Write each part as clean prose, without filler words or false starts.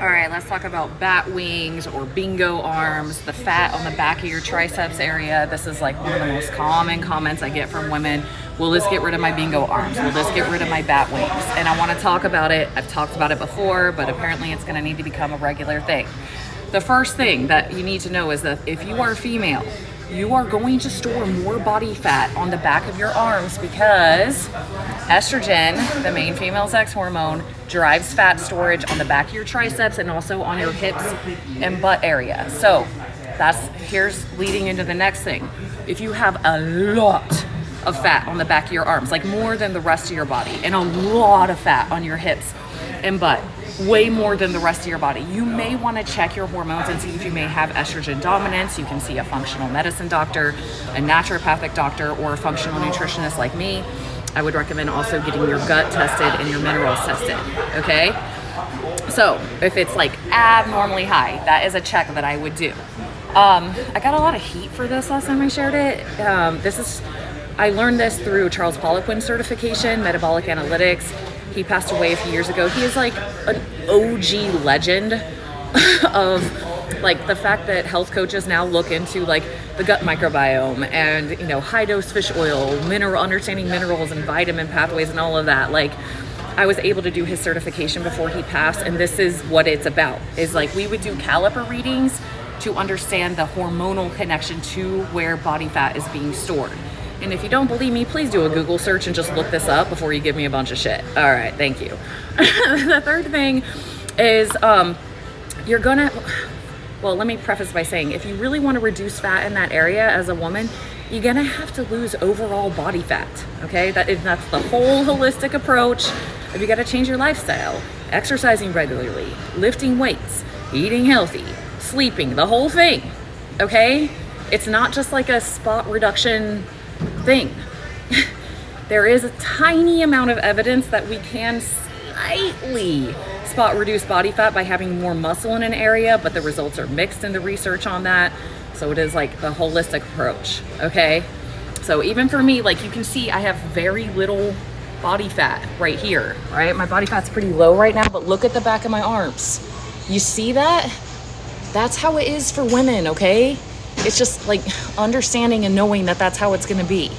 All right, let's talk about bat wings or bingo arms, the fat on the back of your triceps area. This is like one of the most common comments I get from women. Will this get rid of my bingo arms? Will this get rid of my bat wings? And I want to talk about it. I've talked about it before, but apparently it's going to need to become a regular thing. The first thing that you need to know is that if you are female, you are going to store more body fat on the back of your arms because estrogen, the main female sex hormone, drives fat storage on the back of your triceps and also on your hips and butt area. So here's leading into the next thing. If you have a lot of fat on the back of your arms, like more than the rest of your body, and a lot of fat on your hips and butt, way more than the rest of your body, you may want to check your hormones and see if you may have estrogen dominance. You can see a functional medicine doctor, a naturopathic doctor, or a functional nutritionist like me. I would recommend also getting your gut tested and your minerals tested, okay? So if it's like abnormally high, that is a check that I would do. I got a lot of heat for this last time I shared it. I learned this through Charles Poliquin certification, metabolic analytics. He passed away a few years ago. He is like an OG legend of like the fact that health coaches now look into like the gut microbiome and, you know, high dose fish oil, understanding minerals and vitamin pathways and all of that. Like, I was able to do his certification before he passed, and this is what it's about. Is like we would do caliper readings to understand the hormonal connection to where body fat is being stored. And if you don't believe me, please do a Google search and just look this up before you give me a bunch of shit. All right, thank you. The third thing is well, let me preface by saying, if you really want to reduce fat in that area as a woman, you're gonna have to lose overall body fat, okay? That's the whole holistic approach. If you gotta change your lifestyle, exercising regularly, lifting weights, eating healthy, sleeping, the whole thing, okay? It's not just like a spot reduction thing. There is a tiny amount of evidence that we can slightly spot reduce body fat by having more muscle in an area, but the results are mixed in the research on that. So it is like the holistic approach, okay? So even for me, like you can see I have very little body fat right here, right? My body fat's pretty low right now, but look at the back of my arms. You see that? That's how it is for women, okay? It's just like understanding and knowing that that's how it's gonna be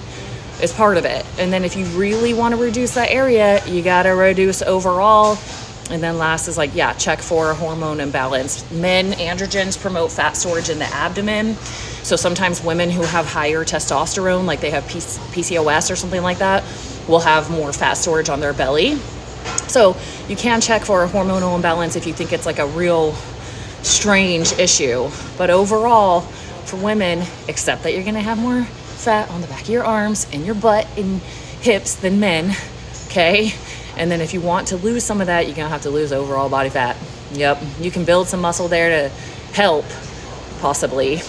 is part of it. And then if you really wanna reduce that area, you gotta reduce overall. And then last is like, yeah, check for a hormone imbalance. Men, androgens promote fat storage in the abdomen. So sometimes women who have higher testosterone, like they have PCOS or something like that, will have more fat storage on their belly. So you can check for a hormonal imbalance if you think it's like a real strange issue. But overall, for women, accept that you're gonna have more fat on the back of your arms and your butt and hips than men, okay? And then if you want to lose some of that, you're gonna have to lose overall body fat. Yep, you can build some muscle there to help, possibly.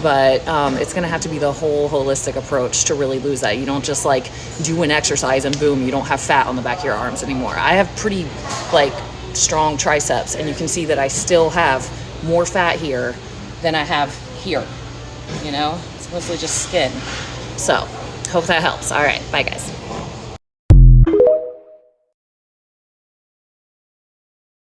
But it's gonna have to be the whole holistic approach to really lose that. You don't just like do an exercise and boom, you don't have fat on the back of your arms anymore. I have pretty like strong triceps, and you can see that I still have more fat here than I have here. You know, it's mostly just skin. So hope that helps. All right, bye guys.